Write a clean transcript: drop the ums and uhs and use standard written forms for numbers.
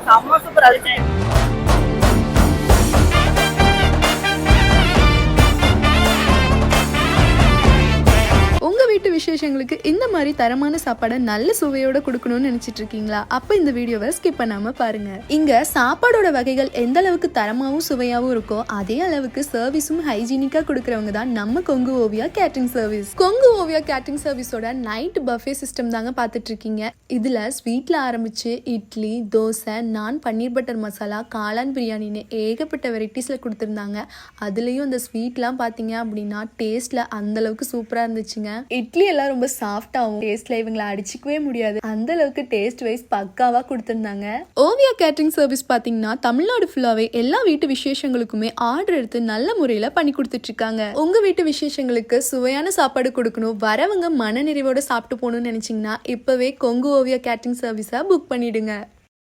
செம்ம சூப்பரா இருக்கு. உங்க வீட்டு விசேஷங்களுக்கு இந்த மாதிரி தரமான சாப்பாடை நல்ல சுவையோட கொடுக்கணும்னு நினைச்சிட்டு இருக்கீங்களா? அப்ப இந்த வீடியோவை ஸ்கிப் பண்ணாம பாருங்க. இங்க சாப்பாடோட வகைகள் எந்த அளவுக்கு தரமாவும் சுவையாவும் இருக்கோ அதே அளவுக்கு சர்வீஸும் ஹைஜீனிக்கா கொடுக்கறவங்க தான் நம்ம Kongu Oviya catering service. Kongu Oviya catering சர்வீஸோட நைட் பஃபே சிஸ்டம் தாங்க பாத்துட்டு இருக்கீங்க. இதுல ஸ்வீட்ல ஆரம்பிச்சு இட்லி, தோசை, நான், பன்னீர் பட்டர் மசாலா, காளான் பிரியாணின்னு ஏகப்பட்ட வெரைட்டிஸ்ல கொடுத்துருந்தாங்க. அதுலயும் அந்த ஸ்வீட்லாம் பாத்தீங்க அப்படின்னா டேஸ்ட்ல அந்த அளவுக்கு சூப்பரா இருந்துச்சுங்க. இட்லி எல்லாம் ரொம்ப சாஃப்டாவும் டேஸ்ட்ல இவங்களை அடிச்சுக்கவே முடியாது, அந்த அளவுக்கு டேஸ்ட் வைஸ் பக்காவா கொடுத்திருந்தாங்க. ஓவியா கேட்டரிங் சர்வீஸ் பாத்தீங்கன்னா தமிழ்நாடு ஃபுல்லாவே எல்லா வீட்டு விசேஷங்களுக்குமே ஆர்டர் எடுத்து நல்ல முறையில பண்ணி கொடுத்துட்டு இருக்காங்க. உங்க வீட்டு விசேஷங்களுக்கு சுவையான சாப்பாடு கொடுக்கணும், வரவங்க மன நிறைவோட சாப்பிட்டு போகணும்னு நினைச்சீங்கன்னா இப்பவே கொங்கு ஓவியா கேட்டரிங் சர்வீஸா புக் பண்ணிடுங்க.